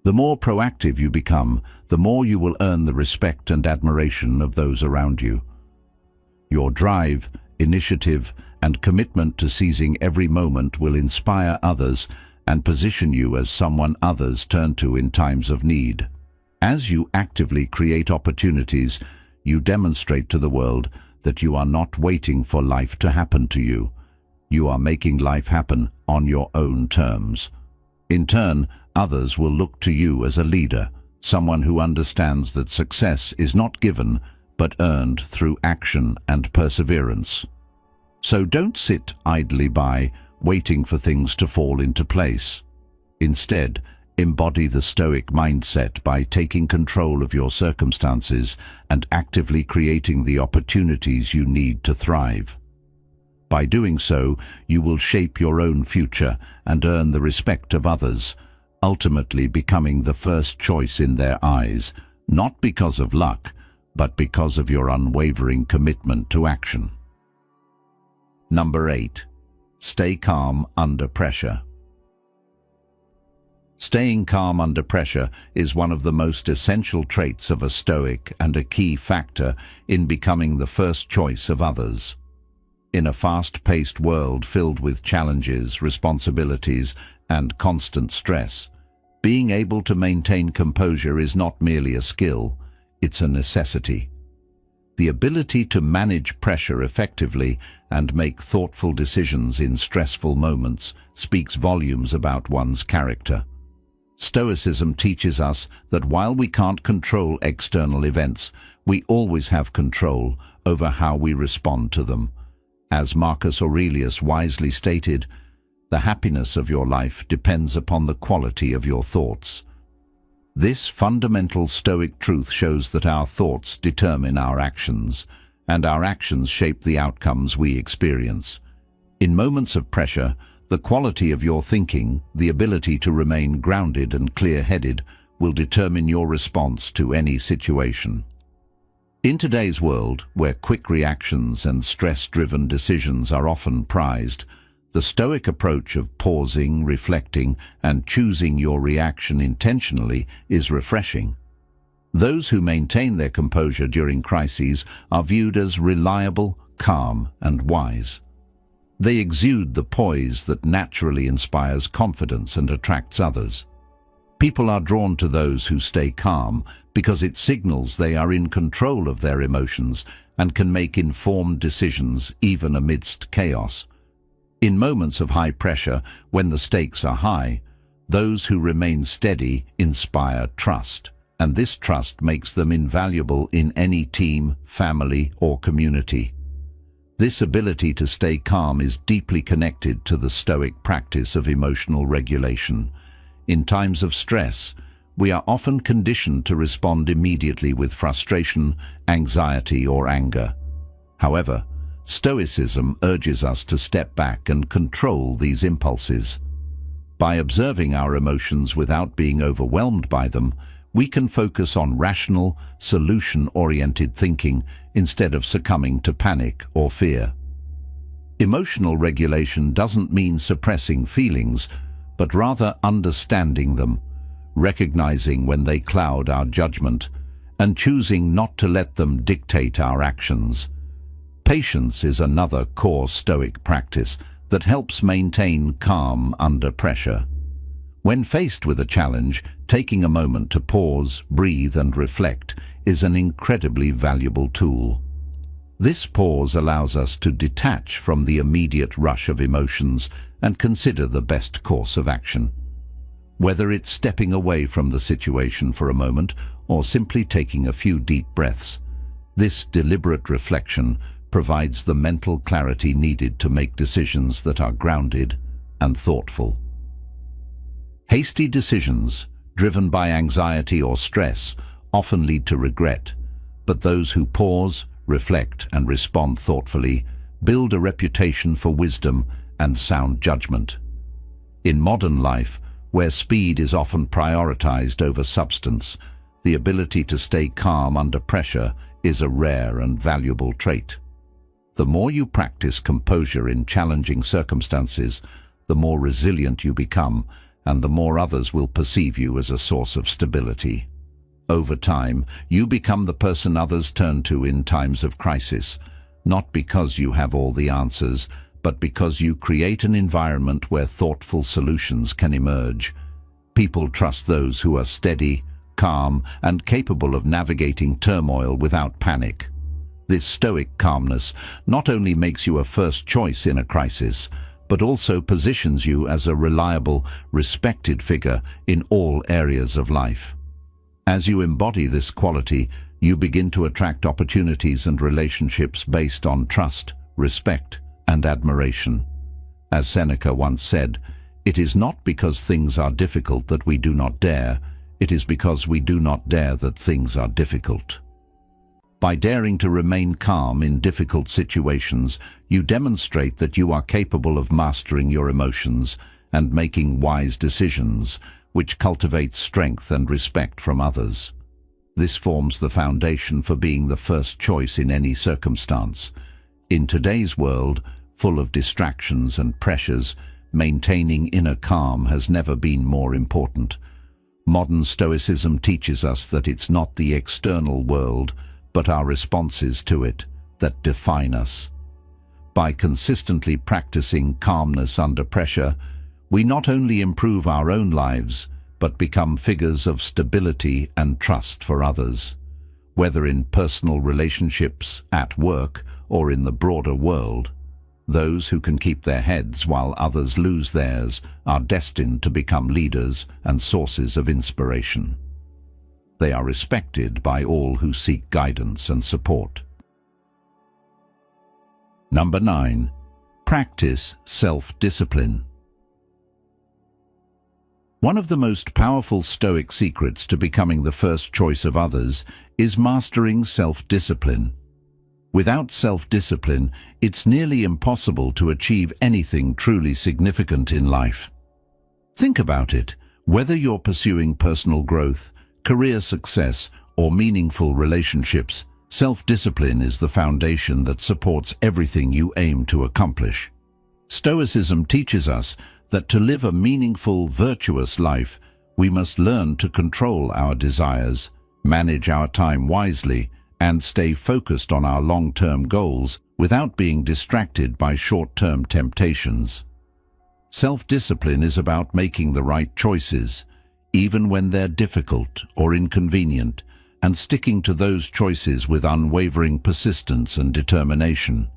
The more proactive you become, the more you will earn the respect and admiration of those around you. Your drive, initiative, and commitment to seizing every moment will inspire others and position you as someone others turn to in times of need. As you actively create opportunities, you demonstrate to the world that you are not waiting for life to happen to you. You are making life happen on your own terms. In turn, others will look to you as a leader, someone who understands that success is not given but earned through action and perseverance. So don't sit idly by, waiting for things to fall into place. Instead, embody the Stoic mindset by taking control of your circumstances and actively creating the opportunities you need to thrive. By doing so, you will shape your own future and earn the respect of others, ultimately becoming the first choice in their eyes, not because of luck, but because of your unwavering commitment to action. Number 8. Stay calm under pressure. Staying calm under pressure is one of the most essential traits of a Stoic and a key factor in becoming the first choice of others. In a fast-paced world filled with challenges, responsibilities, and constant stress, being able to maintain composure is not merely a skill, it's a necessity. The ability to manage pressure effectively and make thoughtful decisions in stressful moments speaks volumes about one's character. Stoicism teaches us that while we can't control external events, we always have control over how we respond to them. As Marcus Aurelius wisely stated, the happiness of your life depends upon the quality of your thoughts. This fundamental Stoic truth shows that our thoughts determine our actions, and our actions shape the outcomes we experience. In moments of pressure, the quality of your thinking, the ability to remain grounded and clear-headed, will determine your response to any situation. In today's world, where quick reactions and stress-driven decisions are often prized, the Stoic approach of pausing, reflecting, and choosing your reaction intentionally is refreshing. Those who maintain their composure during crises are viewed as reliable, calm, and wise. They exude the poise that naturally inspires confidence and attracts others. People are drawn to those who stay calm because it signals they are in control of their emotions and can make informed decisions even amidst chaos. In moments of high pressure, when the stakes are high, those who remain steady inspire trust, and this trust makes them invaluable in any team, family, or community. This ability to stay calm is deeply connected to the Stoic practice of emotional regulation. In times of stress, we are often conditioned to respond immediately with frustration, anxiety, or anger. However, Stoicism urges us to step back and control these impulses. By observing our emotions without being overwhelmed by them, we can focus on rational, solution-oriented thinking instead of succumbing to panic or fear. Emotional regulation doesn't mean suppressing feelings, but rather understanding them, recognizing when they cloud our judgment, and choosing not to let them dictate our actions. Patience is another core Stoic practice that helps maintain calm under pressure. When faced with a challenge, taking a moment to pause, breathe, and reflect is an incredibly valuable tool. This pause allows us to detach from the immediate rush of emotions and consider the best course of action. Whether it's stepping away from the situation for a moment or simply taking a few deep breaths, this deliberate reflection provides the mental clarity needed to make decisions that are grounded and thoughtful. Hasty decisions, driven by anxiety or stress, often lead to regret, but those who pause, reflect, and respond thoughtfully build a reputation for wisdom and sound judgment. In modern life, where speed is often prioritized over substance, the ability to stay calm under pressure is a rare and valuable trait. The more you practice composure in challenging circumstances, the more resilient you become and the more others will perceive you as a source of stability. Over time, you become the person others turn to in times of crisis, not because you have all the answers, but because you create an environment where thoughtful solutions can emerge. People trust those who are steady, calm, and capable of navigating turmoil without panic. This stoic calmness not only makes you a first choice in a crisis, but also positions you as a reliable, respected figure in all areas of life. As you embody this quality, you begin to attract opportunities and relationships based on trust, respect, and admiration. As Seneca once said, "It is not because things are difficult that we do not dare, it is because we do not dare that things are difficult." By daring to remain calm in difficult situations, you demonstrate that you are capable of mastering your emotions and making wise decisions, which cultivates strength and respect from others. This forms the foundation for being the first choice in any circumstance. In today's world, full of distractions and pressures, maintaining inner calm has never been more important. Modern Stoicism teaches us that it's not the external world, but our responses to it that define us. By consistently practicing calmness under pressure, we not only improve our own lives, but become figures of stability and trust for others. Whether in personal relationships, at work, or in the broader world, those who can keep their heads while others lose theirs are destined to become leaders and sources of inspiration. They are respected by all who seek guidance and support. Number 9. Practice self-discipline. One of the most powerful Stoic secrets to becoming the first choice of others is mastering self-discipline. Without self-discipline, it's nearly impossible to achieve anything truly significant in life. Think about it. Whether you're pursuing personal growth, career success, or meaningful relationships, self-discipline is the foundation that supports everything you aim to accomplish. Stoicism teaches us that to live a meaningful, virtuous life, we must learn to control our desires, manage our time wisely, and stay focused on our long-term goals without being distracted by short-term temptations. Self-discipline is about making the right choices, even when they're difficult or inconvenient, and sticking to those choices with unwavering persistence and determination.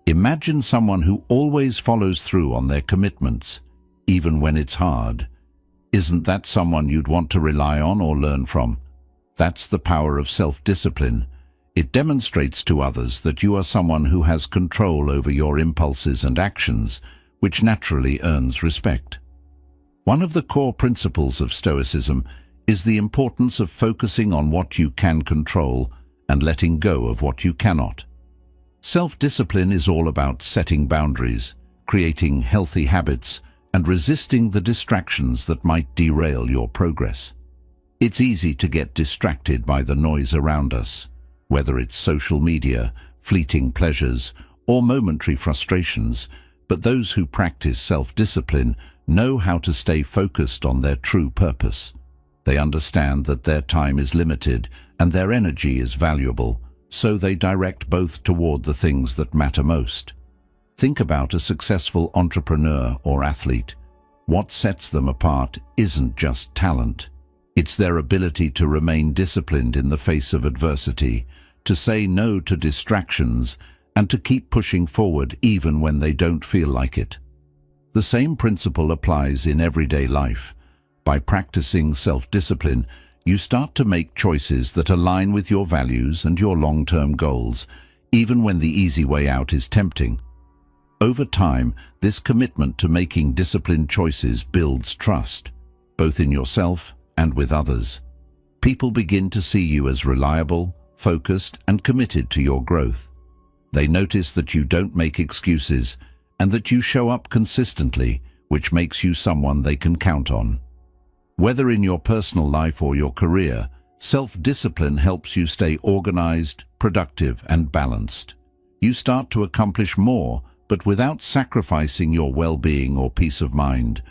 Imagine someone who always follows through on their commitments, even when it's hard. Isn't that someone you'd want to rely on or learn from? That's the power of self-discipline. It demonstrates to others that you are someone who has control over your impulses and actions, which naturally earns respect. One of the core principles of Stoicism is the importance of focusing on what you can control and letting go of what you cannot. Self-discipline is all about setting boundaries, creating healthy habits, and resisting the distractions that might derail your progress. It's easy to get distracted by the noise around us, whether it's social media, fleeting pleasures, or momentary frustrations, but those who practice self-discipline know how to stay focused on their true purpose. They understand that their time is limited and their energy is valuable, so they direct both toward the things that matter most. Think about a successful entrepreneur or athlete. What sets them apart isn't just talent. It's their ability to remain disciplined in the face of adversity, to say no to distractions, and to keep pushing forward even when they don't feel like it. The same principle applies in everyday life. By practicing self-discipline, you start to make choices that align with your values and your long-term goals, even when the easy way out is tempting. Over time, this commitment to making disciplined choices builds trust, both in yourself and with others. People begin to see you as reliable, focused, and committed to your growth. They notice that you don't make excuses and that you show up consistently, which makes you someone they can count on. Whether in your personal life or your career, self-discipline helps you stay organized, productive, and balanced. You start to accomplish more, but without sacrificing your well-being or peace of mind.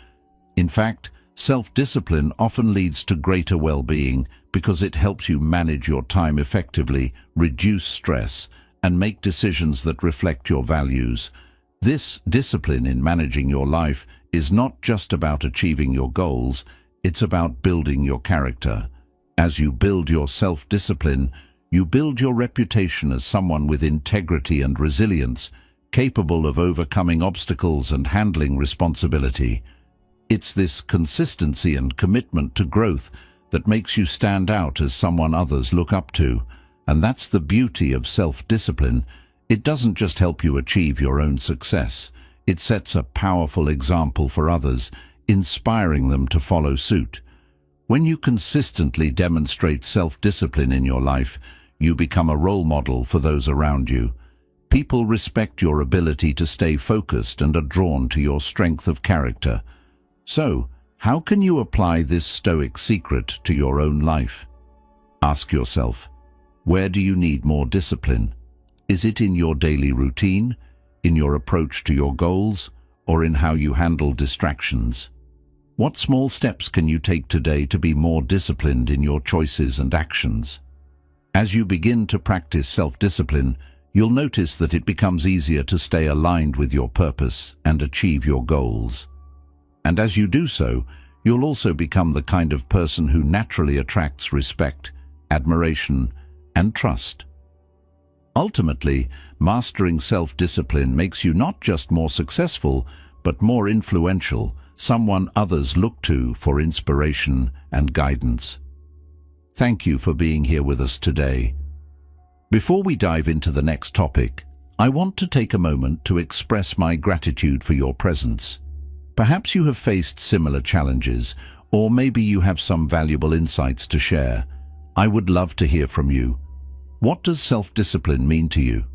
In fact, self-discipline often leads to greater well-being because it helps you manage your time effectively, reduce stress, and make decisions that reflect your values. This discipline in managing your life is not just about achieving your goals, it's about building your character. As you build your self-discipline, you build your reputation as someone with integrity and resilience, capable of overcoming obstacles and handling responsibility. It's this consistency and commitment to growth that makes you stand out as someone others look up to. And that's the beauty of self-discipline. It doesn't just help you achieve your own success. It sets a powerful example for others, inspiring them to follow suit. When you consistently demonstrate self-discipline in your life, you become a role model for those around you. People respect your ability to stay focused and are drawn to your strength of character. So, how can you apply this Stoic secret to your own life? Ask yourself, where do you need more discipline? Is it in your daily routine, in your approach to your goals, or in how you handle distractions? What small steps can you take today to be more disciplined in your choices and actions? As you begin to practice self-discipline, you'll notice that it becomes easier to stay aligned with your purpose and achieve your goals. And as you do so, you'll also become the kind of person who naturally attracts respect, admiration, and trust. Ultimately, mastering self-discipline makes you not just more successful, but more influential, someone others look to for inspiration and guidance. Thank you for being here with us today. Before we dive into the next topic, I want to take a moment to express my gratitude for your presence. Perhaps you have faced similar challenges, or maybe you have some valuable insights to share. I would love to hear from you. What does self-discipline mean to you?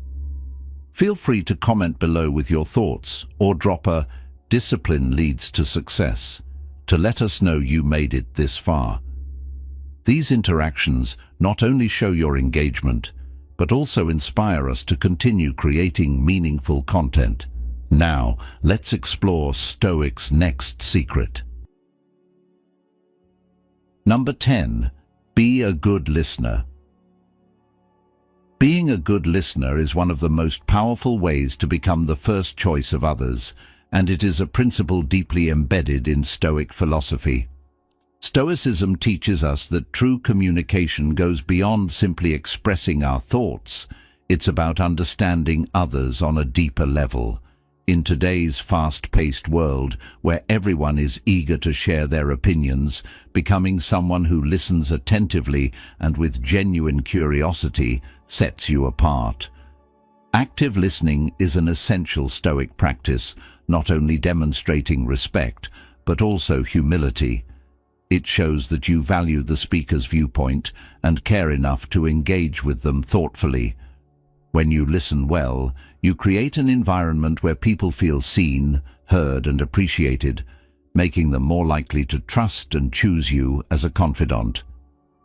Feel free to comment below with your thoughts, or drop a "discipline leads to success" to let us know you made it this far. These interactions not only show your engagement, but also inspire us to continue creating meaningful content. Now, let's explore Stoic's next secret. Number 10. Be a good listener. Being a good listener is one of the most powerful ways to become the first choice of others, and it is a principle deeply embedded in Stoic philosophy. Stoicism teaches us that true communication goes beyond simply expressing our thoughts. It's about understanding others on a deeper level. In today's fast-paced world, where everyone is eager to share their opinions, becoming someone who listens attentively and with genuine curiosity sets you apart. Active listening is an essential Stoic practice, not only demonstrating respect, but also humility. It shows that you value the speaker's viewpoint and care enough to engage with them thoughtfully. When you listen well, you create an environment where people feel seen, heard, and appreciated, making them more likely to trust and choose you as a confidant.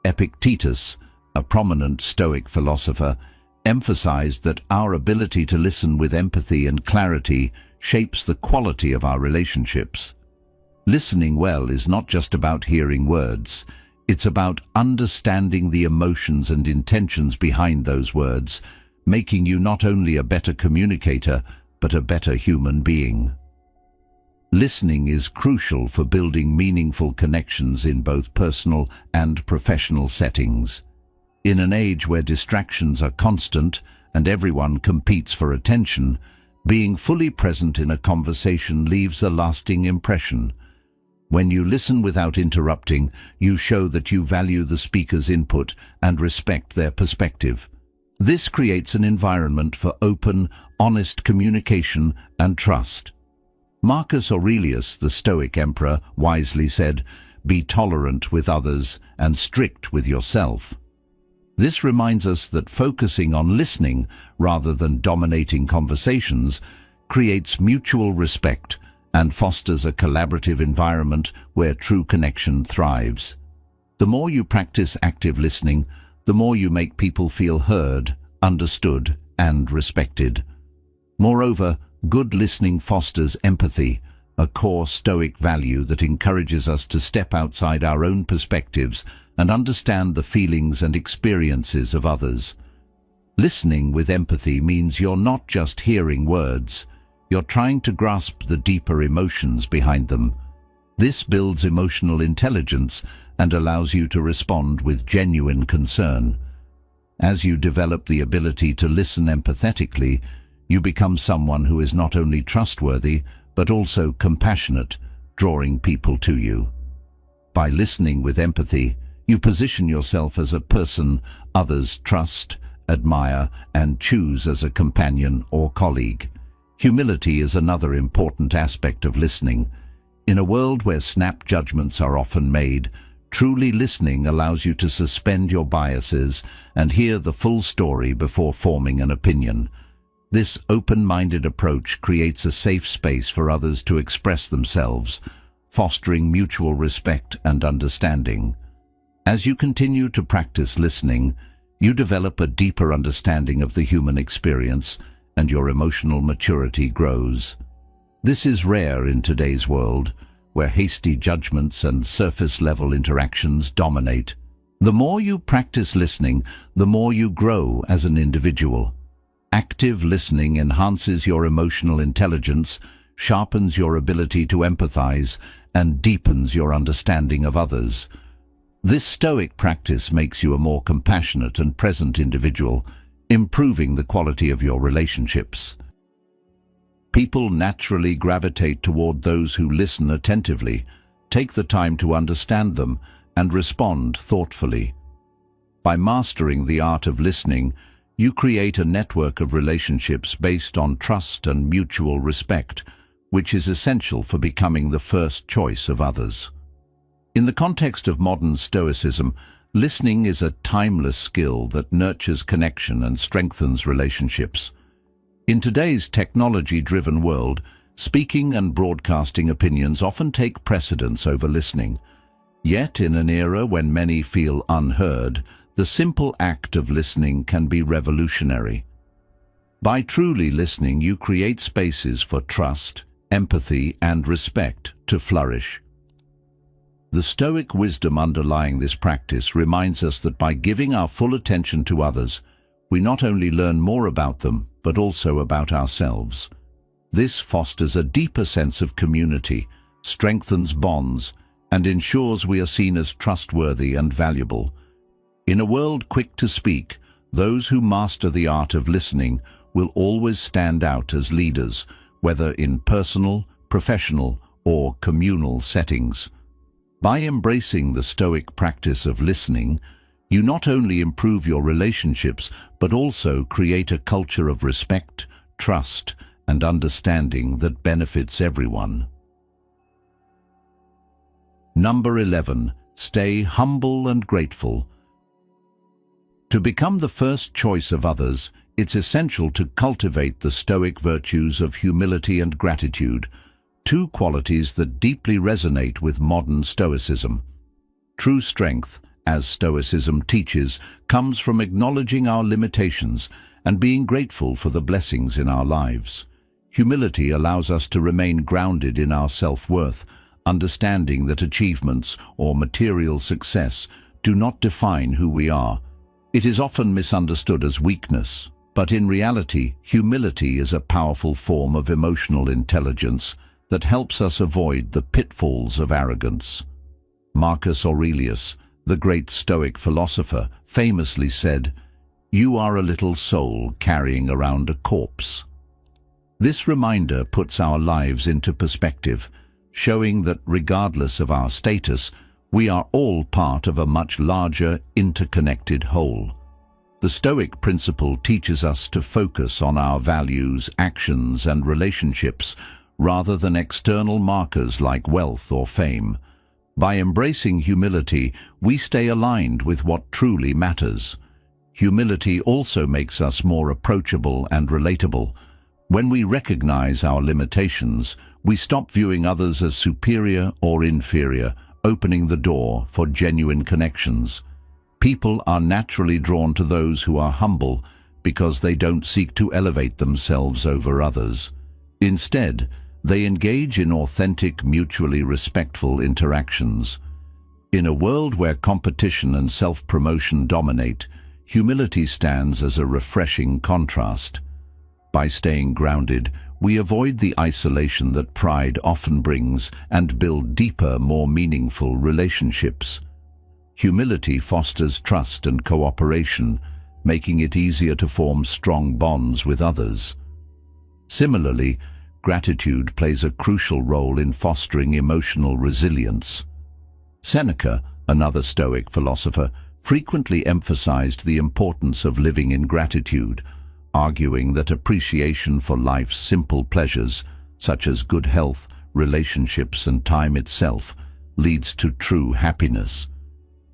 Epictetus, a prominent Stoic philosopher, emphasized that our ability to listen with empathy and clarity shapes the quality of our relationships. Listening well is not just about hearing words. It's about understanding the emotions and intentions behind those words, making you not only a better communicator, but a better human being. Listening is crucial for building meaningful connections in both personal and professional settings. In an age where distractions are constant and everyone competes for attention, being fully present in a conversation leaves a lasting impression. When you listen without interrupting, you show that you value the speaker's input and respect their perspective. This creates an environment for open, honest communication and trust. Marcus Aurelius, the Stoic emperor, wisely said, "Be tolerant with others and strict with yourself." This reminds us that focusing on listening rather than dominating conversations creates mutual respect and fosters a collaborative environment where true connection thrives. The more you practice active listening, the more you make people feel heard, understood, and respected. Moreover, good listening fosters empathy, a core Stoic value that encourages us to step outside our own perspectives and understand the feelings and experiences of others. Listening with empathy means you're not just hearing words, you're trying to grasp the deeper emotions behind them. This builds emotional intelligence and allows you to respond with genuine concern. As you develop the ability to listen empathetically, you become someone who is not only trustworthy, but also compassionate, drawing people to you. By listening with empathy, you position yourself as a person others trust, admire, and choose as a companion or colleague. Humility is another important aspect of listening. In a world where snap judgments are often made, truly listening allows you to suspend your biases and hear the full story before forming an opinion. This open-minded approach creates a safe space for others to express themselves, fostering mutual respect and understanding. As you continue to practice listening, you develop a deeper understanding of the human experience, and your emotional maturity grows. This is rare in today's world, where hasty judgments and surface-level interactions dominate. The more you practice listening, the more you grow as an individual. Active listening enhances your emotional intelligence, sharpens your ability to empathize, and deepens your understanding of others. This Stoic practice makes you a more compassionate and present individual, improving the quality of your relationships. People naturally gravitate toward those who listen attentively, take the time to understand them, and respond thoughtfully. By mastering the art of listening, you create a network of relationships based on trust and mutual respect, which is essential for becoming the first choice of others. In the context of modern Stoicism, listening is a timeless skill that nurtures connection and strengthens relationships. In today's technology-driven world, speaking and broadcasting opinions often take precedence over listening. Yet, in an era when many feel unheard, the simple act of listening can be revolutionary. By truly listening, you create spaces for trust, empathy, and respect to flourish. The Stoic wisdom underlying this practice reminds us that by giving our full attention to others, we not only learn more about them, but also about ourselves. This fosters a deeper sense of community, strengthens bonds, and ensures we are seen as trustworthy and valuable. In a world quick to speak, those who master the art of listening will always stand out as leaders, whether in personal, professional, or communal settings. By embracing the Stoic practice of listening, you not only improve your relationships, but also create a culture of respect, trust, and understanding that benefits everyone. Number 11. Stay humble and grateful. To become the first choice of others, it's essential to cultivate the Stoic virtues of humility and gratitude, two qualities that deeply resonate with modern Stoicism. True strength, as Stoicism teaches, comes from acknowledging our limitations and being grateful for the blessings in our lives. Humility allows us to remain grounded in our self-worth, understanding that achievements or material success do not define who we are. It is often misunderstood as weakness, but in reality, humility is a powerful form of emotional intelligence that helps us avoid the pitfalls of arrogance. Marcus Aurelius, the great Stoic philosopher, famously said, "You are a little soul carrying around a corpse." This reminder puts our lives into perspective, showing that regardless of our status, we are all part of a much larger, interconnected whole. The Stoic principle teaches us to focus on our values, actions, and relationships, rather than external markers like wealth or fame. By embracing humility, we stay aligned with what truly matters. Humility also makes us more approachable and relatable. When we recognize our limitations, we stop viewing others as superior or inferior, opening the door for genuine connections. People are naturally drawn to those who are humble because they don't seek to elevate themselves over others. Instead, They engage in authentic, mutually respectful interactions. In a world where competition and self-promotion dominate, humility stands as a refreshing contrast. By staying grounded, we avoid the isolation that pride often brings and build deeper, more meaningful relationships. Humility fosters trust and cooperation, making it easier to form strong bonds with others. Similarly, gratitude plays a crucial role in fostering emotional resilience. Seneca, another Stoic philosopher, frequently emphasized the importance of living in gratitude, arguing that appreciation for life's simple pleasures, such as good health, relationships, and time itself, leads to true happiness.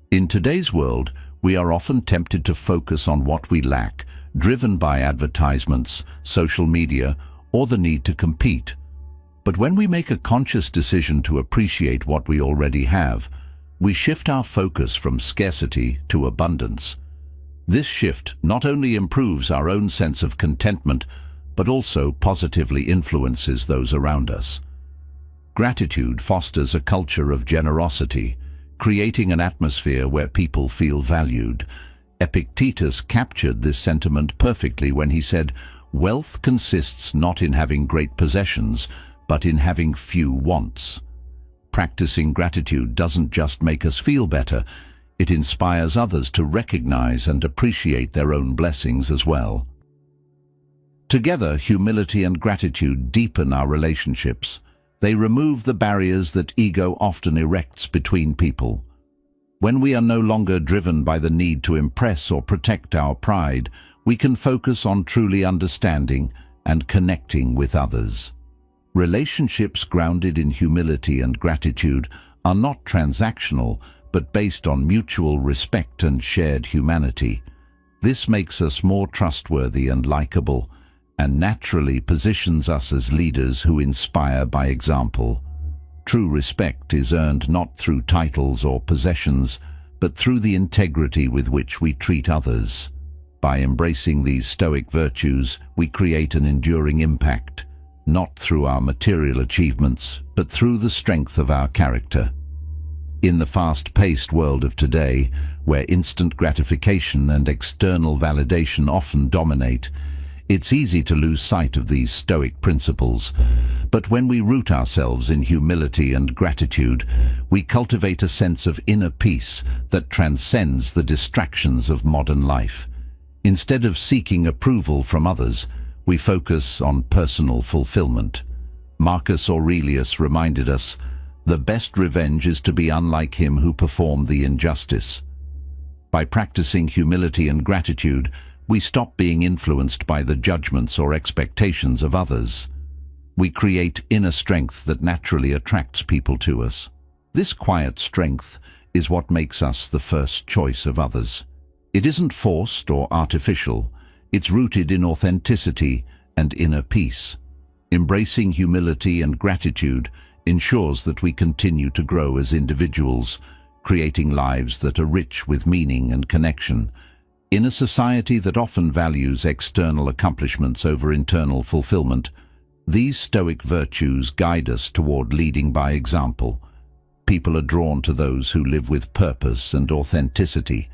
In today's world, we are often tempted to focus on what we lack, driven by advertisements, social media, or the need to compete. But when we make a conscious decision to appreciate what we already have, we shift our focus from scarcity to abundance. This shift not only improves our own sense of contentment, but also positively influences those around us. Gratitude fosters a culture of generosity, creating an atmosphere where people feel valued. Epictetus captured this sentiment perfectly when he said, "Wealth consists not in having great possessions, but in having few wants." Practicing gratitude doesn't just make us feel better, it inspires others to recognize and appreciate their own blessings as well. Together, humility and gratitude deepen our relationships. They remove the barriers that ego often erects between people. When we are no longer driven by the need to impress or protect our pride, we can focus on truly understanding and connecting with others. Relationships grounded in humility and gratitude are not transactional, but based on mutual respect and shared humanity. This makes us more trustworthy and likable, and naturally positions us as leaders who inspire by example. True respect is earned not through titles or possessions, but through the integrity with which we treat others. By embracing these Stoic virtues, we create an enduring impact, not through our material achievements, but through the strength of our character. In the fast-paced world of today, where instant gratification and external validation often dominate, it's easy to lose sight of these Stoic principles. But when we root ourselves in humility and gratitude, we cultivate a sense of inner peace that transcends the distractions of modern life. Instead of seeking approval from others, we focus on personal fulfillment. Marcus Aurelius reminded us, "The best revenge is to be unlike him who performed the injustice." By practicing humility and gratitude, we stop being influenced by the judgments or expectations of others. We create inner strength that naturally attracts people to us. This quiet strength is what makes us the first choice of others. It isn't forced or artificial, it's rooted in authenticity and inner peace. Embracing humility and gratitude ensures that we continue to grow as individuals, creating lives that are rich with meaning and connection. In a society that often values external accomplishments over internal fulfillment, these Stoic virtues guide us toward leading by example. People are drawn to those who live with purpose and authenticity,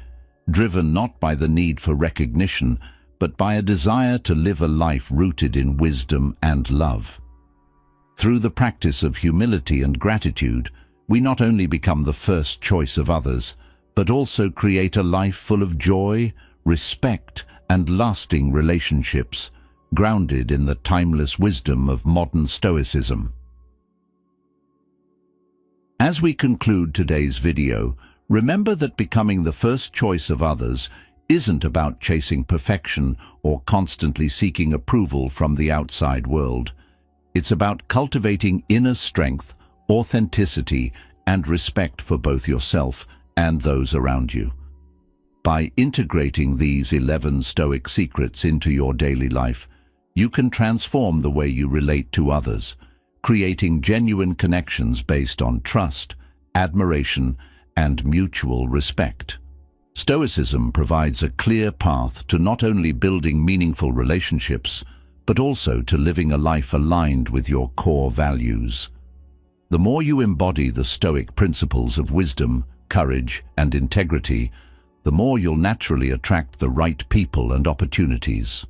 driven not by the need for recognition, but by a desire to live a life rooted in wisdom and love. Through the practice of humility and gratitude, we not only become the first choice of others, but also create a life full of joy, respect, and lasting relationships, grounded in the timeless wisdom of modern Stoicism. As we conclude today's video, remember that becoming the first choice of others isn't about chasing perfection or constantly seeking approval from the outside world. It's about cultivating inner strength, authenticity, and respect for both yourself and those around you. By integrating these 11 Stoic secrets into your daily life, you can transform the way you relate to others, creating genuine connections based on trust, admiration, and mutual respect. Stoicism provides a clear path to not only building meaningful relationships, but also to living a life aligned with your core values. The more you embody the Stoic principles of wisdom, courage, and integrity, the more you'll naturally attract the right people and opportunities.